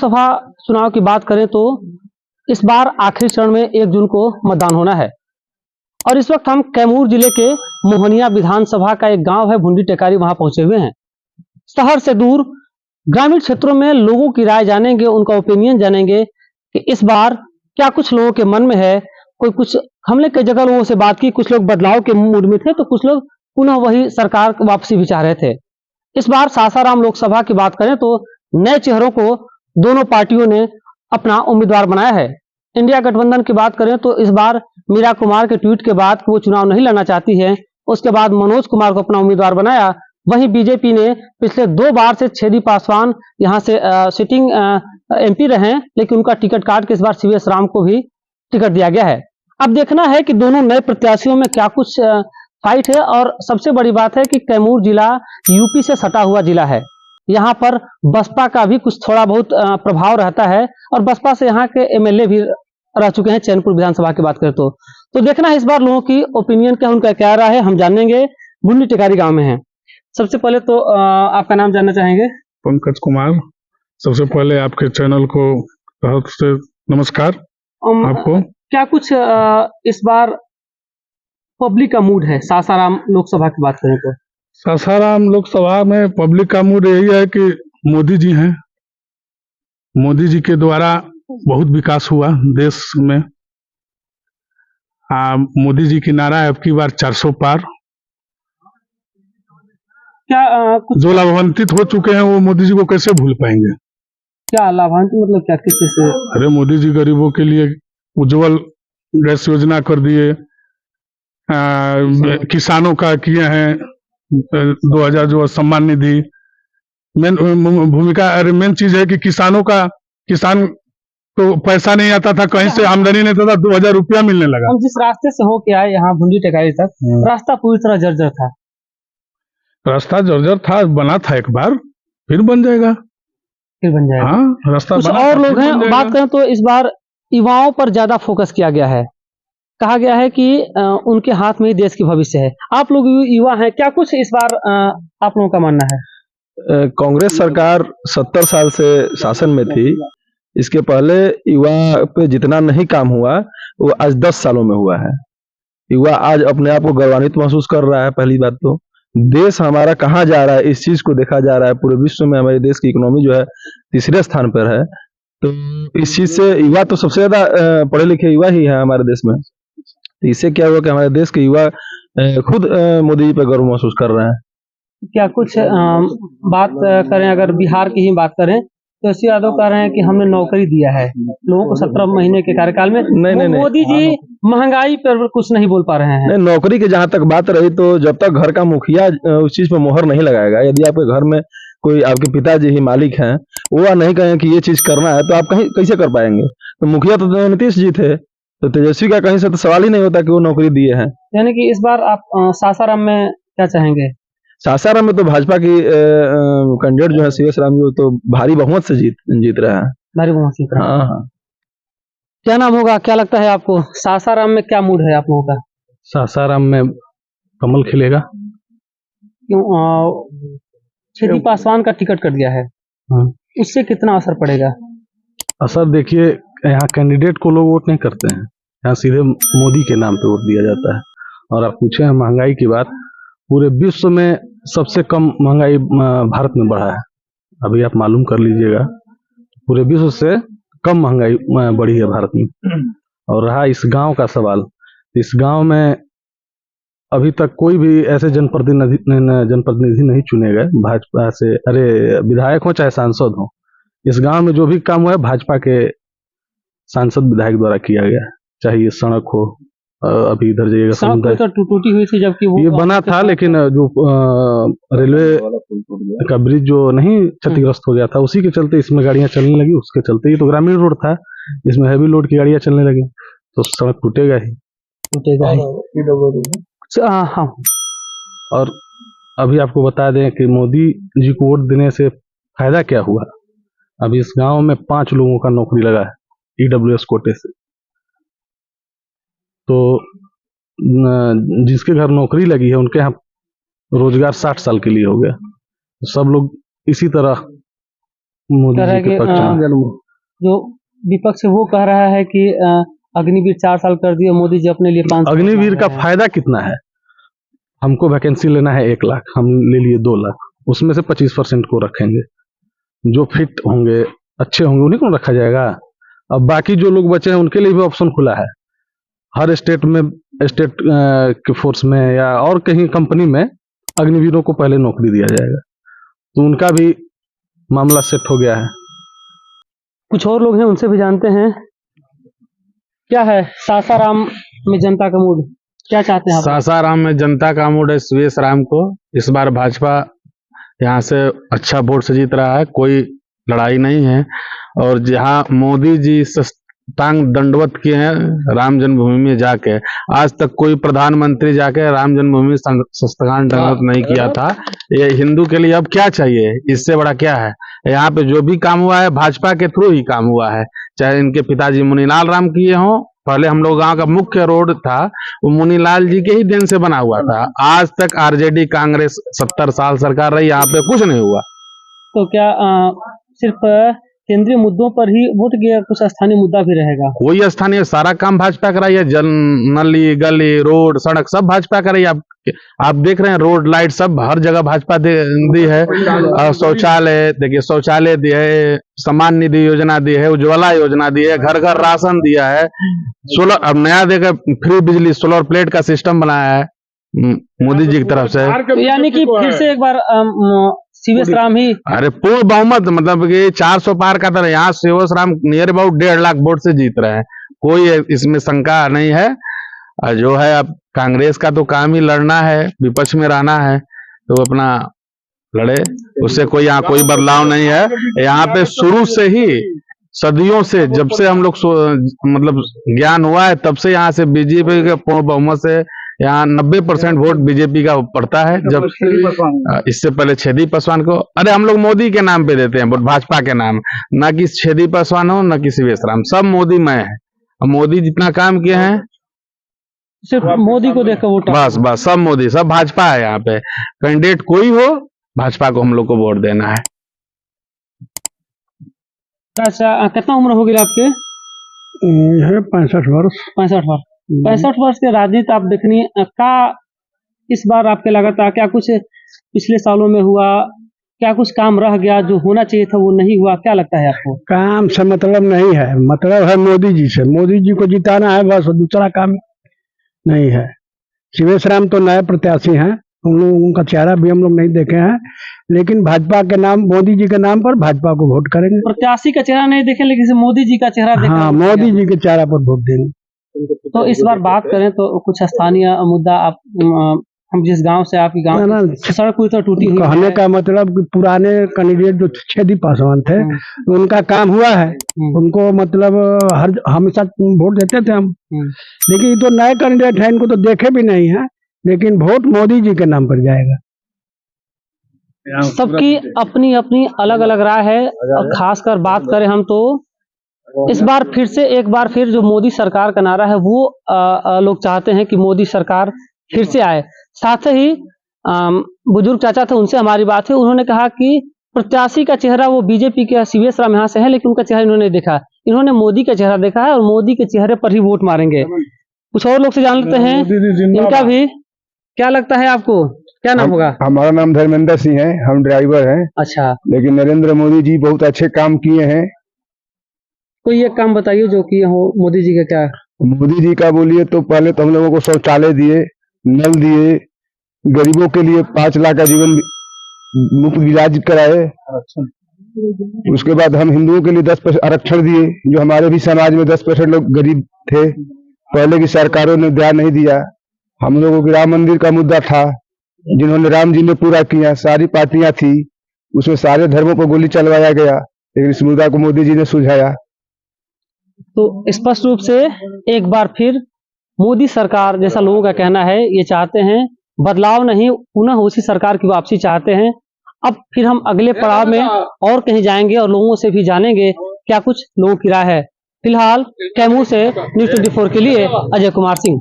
लोकसभा चुनाव की बात करें तो इस बार आखिरी चरण में 1 जून को मतदान होना है और इस वक्त हम कैमूर जिले के मोहनिया विधानसभा का एक गांव है भुंडी टेकारी, वहां पहुंचे हुए हैं। शहर से दूर ग्रामीण क्षेत्रों में लोगों की राय जानेंगे, उनका ओपिनियन जानेंगे कि इस बार क्या कुछ लोगों के मन में है। कुछ हमने कई जगह लोगों से बात की, कुछ लोग बदलाव के मूड में थे तो कुछ लोग पुनः वही सरकार वापसी भी चाह रहे थे। इस बार सासाराम लोकसभा की बात करें तो नए चेहरों को दोनों पार्टियों ने अपना उम्मीदवार बनाया है। इंडिया गठबंधन की बात करें तो इस बार मीरा कुमार के ट्वीट के बाद वो चुनाव नहीं लड़ना चाहती है, उसके बाद मनोज कुमार को अपना उम्मीदवार बनाया। वहीं बीजेपी ने पिछले 2 बार से छेदी पासवान यहां से सिटिंग एमपी रहे, लेकिन उनका टिकट काट के इस बार सीवीएस राम को भी टिकट दिया गया है। अब देखना है कि दोनों नए प्रत्याशियों में क्या कुछ फाइट है। और सबसे बड़ी बात है कि कैमूर जिला यूपी से सटा हुआ जिला है, यहाँ पर बसपा का भी कुछ थोड़ा बहुत प्रभाव रहता है और बसपा से यहाँ के एमएलए भी रह चुके हैं। चैनपुर विधानसभा की बात करें तो देखना है इस बार लोगों की ओपिनियन क्या, उनका क्या रहा है, हम जानेंगे। भुंडी टेकारी गांव में है। सबसे पहले तो आपका नाम जानना चाहेंगे। पंकज कुमार। सबसे पहले आपके चैनल को बहुत से नमस्कार। आपको क्या कुछ इस बार पब्लिक का मूड है सासाराम लोकसभा की बात करें तो? सासाराम लोकसभा में पब्लिक का मूड यही है कि मोदी जी हैं, मोदी जी के द्वारा बहुत विकास हुआ देश में। मोदी जी की नारा है अब की बार 400 पार। क्या कुछ जो लाभान्वित हो चुके हैं वो मोदी जी को कैसे भूल पाएंगे? क्या लाभान्वित मतलब क्या, किस चीज से? अरे मोदी जी गरीबों के लिए उज्जवल गैस योजना कर दिए, किसानों का किए हैं 2000 जो सम्मान निधि। मेन भूमिका, अरे मेन चीज है कि किसान को पैसा नहीं आता था, कहीं से आमदनी नहीं था, 2000 रुपया मिलने लगा। हम जिस रास्ते से होके आए यहाँ भुंडी टेकारी तक, रास्ता पूरी तरह जर्जर था। रास्ता जर्जर था, बना था एक बार, फिर बन जाएगा, फिर बन जाएगा। हाँ, रास्ता कुछ बना और था, लोग हैं। बात करें तो इस बार युवाओं पर ज्यादा फोकस किया गया है। कहा गया है कि उनके हाथ में ही देश की भविष्य है। आप लोग युवा हैं, क्या कुछ इस बार आप लोगों का मानना है? कांग्रेस सरकार 70 साल से शासन में थी। इसके पहले युवा पे जितना नहीं काम हुआ वो आज 10 सालों में हुआ है। युवा आज अपने आप को गौरवान्वित महसूस कर रहा है। पहली बात तो देश हमारा कहाँ जा रहा है इस चीज को देखा जा रहा है। पूरे विश्व में हमारे देश की इकोनॉमी जो है 3रे स्थान पर है। तो इस चीज से युवा तो सबसे ज्यादा पढ़े लिखे युवा ही है हमारे देश में। तो इससे क्या हुआ कि हमारे देश के युवा खुद मोदी जी पर गर्व महसूस कर रहे हैं। क्या कुछ बात करें, अगर बिहार की ही बात करें तो एस यादव कह रहे हैं कि हमने नौकरी दिया है लोगों को 17 महीने के कार्यकाल में। नहीं, मोदी जी महंगाई पर कुछ नहीं बोल पा रहे हैं। नहीं, नौकरी की जहां तक बात रही तो जब तक घर का मुखिया उस चीज पर मोहर नहीं लगाएगा, यदि आपके घर में कोई आपके पिताजी ही मालिक हैं, वो नहीं कहें कि ये चीज करना है, तो आप कहीं कैसे कर पाएंगे? तो मुखिया तो नीतीश जी थे, तो तेजस्वी का कहीं से तो सवाल ही नहीं होता कि वो नौकरी दिए हैं। यानी कि इस बार आप सासाराम में क्या चाहेंगे? सासाराम में तो भाजपा की कैंडिडेट जो है सीवीएस राम जी तो भारी बहुमत से जीत रहा है। भारी बहुमत से? हाँ हाँ। क्या नाम होगा, क्या लगता है आपको सासाराम में क्या मूड है आप लोगों का? सासाराम में कमल खिलेगा। क्यों? छेदी पासवान का टिकट कट गया है, उससे कितना असर पड़ेगा? असर देखिए, यहाँ कैंडिडेट को लोग वोट नहीं करते हैं, यहाँ सीधे मोदी के नाम पे वोट दिया जाता है। और आप पूछे हैं महंगाई की बात, पूरे विश्व में सबसे कम महंगाई भारत में बढ़ा है। अभी आप मालूम कर लीजिएगा, पूरे विश्व से कम महंगाई बढ़ी है भारत में। और रहा इस गांव का सवाल, इस गांव में अभी तक कोई भी ऐसे जनप्रतिनिधि नहीं चुने गए भाजपा से, अरे विधायक हो चाहे सांसद हो। इस गांव में जो भी काम हुआ है भाजपा के सांसद विधायक द्वारा किया गया है। चाहे ये सड़क हो, अभी इधर जाइएगा सड़क तो टूटी हुई थी, जबकि वो ये बना था, लेकिन जो रेलवे का ब्रिज जो नहीं क्षतिग्रस्त हो गया था, उसी के चलते इसमें गाड़ियां चलने लगी। उसके चलते ही तो ग्रामीण रोड था, इसमें हैवी लोड की गाड़ियां चलने लगी, तो सड़क टूटेगा ही। हाँ। और अभी आपको बता दें कि मोदी जी को वोट देने से फायदा क्या हुआ। अभी इस गांव में 5 लोगों का नौकरी लगा है EWS कोटे से। तो जिसके घर नौकरी लगी है उनके यहाँ रोजगार 60 साल के लिए हो गया। सब लोग इसी तरह मोदी कह रहा जी है के कि पक्ष में। जो विपक्ष है वो कह रहा है कि अग्निवीर 4 साल कर दिए, मोदी जी अपने लिए 5 अग्निवीर का फायदा कितना है? हमको वैकेंसी लेना है 1 लाख, हम ले लिए 2 लाख, उसमें से 25% को रखेंगे। जो फिट होंगे, अच्छे होंगे, उन्हीं को रखा जाएगा। अब बाकी जो लोग बचे हैं उनके लिए भी ऑप्शन खुला है। हर स्टेट में, स्टेट के फोर्स में या और कहीं कंपनी में अग्निवीरों को पहले नौकरी दिया जाएगा, तो उनका भी मामला सेट हो गया है। कुछ और लोग हैं, उनसे भी जानते हैं क्या है सासाराम में जनता का मूड, क्या चाहते हैं आप? सासाराम में जनता का मूड है सुरेश राम को। इस बार भाजपा यहाँ से अच्छा वोट से जीत रहा है, कोई लड़ाई नहीं है। और जहाँ मोदी जी टांग दंडवत किए हैं राम जन्मभूमि में जाके, आज तक कोई प्रधानमंत्री जाके राम जन्मभूमि सस्तांग दंडवत नहीं किया था। ये हिंदू के लिए अब क्या चाहिए, इससे बड़ा क्या है? यहाँ पे जो भी काम हुआ है भाजपा के थ्रू ही काम हुआ है, चाहे इनके पिताजी मुनीलाल राम किए हों। पहले हम लोग गांव का मुख्य रोड था वो मुनीलाल जी के ही देन से बना हुआ था। आज तक आरजेडी कांग्रेस 70 साल सरकार रही, यहाँ पे कुछ नहीं हुआ। तो क्या सिर्फ केंद्रीय मुद्दों पर ही वोट किया, कुछ स्थानीय मुद्दा भी रहेगा? कोई स्थानीय सारा काम भाजपा कराई है, जल, नली, गली, रोड, सड़क सब भाजपा कराई। आप देख रहे हैं रोड, लाइट सब हर जगह भाजपा दी है। शौचालय देखिए, शौचालय दिया है, सम्मान निधि योजना दी है, उज्ज्वला योजना दी है, घर घर राशन दिया है, सोलर, अब नया देकर फ्री बिजली सोलर प्लेट का सिस्टम बनाया है मोदी जी की तरफ से। यानी कि फिर से एक बार सीवेश राम ही, अरे पूर्ण बहुमत, मतलब कि 400 पार का था। यहाँ Sivesh Ram near about 1.5 lakh vote से जीत रहे हैं, कोई इसमें शंका नहीं है। जो है अब कांग्रेस का तो काम ही लड़ना है, विपक्ष में रहना है, तो अपना लड़े, उससे कोई यहाँ कोई बदलाव नहीं है। यहाँ पे शुरू से ही सदियों से, जब से हम लोग मतलब ज्ञान हुआ है, तब से यहाँ से बीजेपी के पूर्ण बहुमत से यहाँ 90% वोट बीजेपी का पड़ता है। जब इससे पहले छेदी पासवान को, अरे हम लोग मोदी के नाम पे देते हैं वोट, भाजपा के नाम, ना कि छेदी पासवान हो ना कि सीवेश राम, सब मोदी में है। मोदी जितना काम किए हैं सिर्फ मोदी को देखकर वोट, बस सब मोदी, सब भाजपा है। यहाँ पे कैंडिडेट कोई हो, भाजपा को हम लोग को वोट देना है। अच्छा, कितना उम्र हो गई आपके? है 65 वर्ष। 65 वर्ष। 65 वर्ष के राजनीति आप देखनी का इस बार आपके लगातार क्या कुछ पिछले सालों में हुआ, क्या कुछ काम रह गया जो होना चाहिए था वो नहीं हुआ, क्या लगता है आपको? काम से मतलब नहीं है, मतलब है मोदी जी से, मोदी जी को जिताना है बस, दूसरा काम नहीं है। सीवेश राम तो नए प्रत्याशी हैं, हम लोग उनका चेहरा भी हम लोग नहीं देखे हैं, लेकिन भाजपा के नाम, मोदी जी के नाम पर भाजपा को वोट करेंगे। प्रत्याशी का चेहरा नहीं देखे, लेकिन मोदी जी का चेहरा देखा। हाँ, मोदी जी के चेहरा पर वोट देंगे। तो इस बार बात करें तो कुछ स्थानीय मुद्दा, आप हम जिस गांव से, आपकी गांव सड़क पूरी तरह टूटी हुई कहने का मतलब कि पुराने कैंडिडेट जो छेदी पासवान थे उनका काम हुआ है, उनको मतलब हर हमेशा वोट देते थे हम, लेकिन ये तो नए कैंडिडेट है, इनको तो देखे भी नहीं है, लेकिन वोट मोदी जी के नाम पर जाएगा। सबकी अपनी अपनी अलग अलग राय है। और खासकर बात करें हम तो इस बार फिर से एक बार फिर जो मोदी सरकार का नारा है वो लोग चाहते हैं कि मोदी सरकार फिर से आए। साथ ही बुजुर्ग चाचा थे, उनसे हमारी बात है, उन्होंने कहा कि प्रत्याशी का चेहरा वो बीजेपी के सीवेश राम यहाँ से है, लेकिन उनका चेहरा इन्होंने देखा, इन्होंने मोदी का चेहरा देखा है और मोदी के चेहरे पर ही वोट मारेंगे। कुछ और लोग से जान लेते हैं इनका भी, क्या लगता है आपको, क्या नाम होगा? हमारा नाम धर्मेंद्र सिंह है, हम ड्राइवर हैं। अच्छा, लेकिन नरेंद्र मोदी जी बहुत अच्छे काम किए हैं। कोई एक काम बताइए जो किए हो मोदी जी का। क्या मोदी जी का बोलिए तो पहले तो हम लोगों को शौचालय दिए, नल दिए, गरीबों के लिए 5 लाख का जीवन मुफ्त इलाज कराए। उसके बाद हम हिंदुओं के लिए 10% आरक्षण दिए, जो हमारे भी समाज में 10% लोग गरीब थे, पहले की सरकारों ने ध्यान नहीं दिया। हम लोगों के राम मंदिर का मुद्दा था, जिन्होंने राम जी ने पूरा किया, सारी पार्टियां थी, उसमें सारे धर्मों को गोली चलवाया गया, लेकिन इस मुद्दा को मोदी जी ने सुलझाया। तो स्पष्ट रूप से एक बार फिर मोदी सरकार, जैसा लोगों का कहना है, ये चाहते हैं बदलाव नहीं, पुनः उसी सरकार की वापसी चाहते हैं। अब फिर हम अगले पड़ाव में और कहीं जाएंगे और लोगों से भी जानेंगे क्या कुछ लोगों की राय है। फिलहाल कैमूर से न्यूज़ 24 के लिए अजय कुमार सिंह।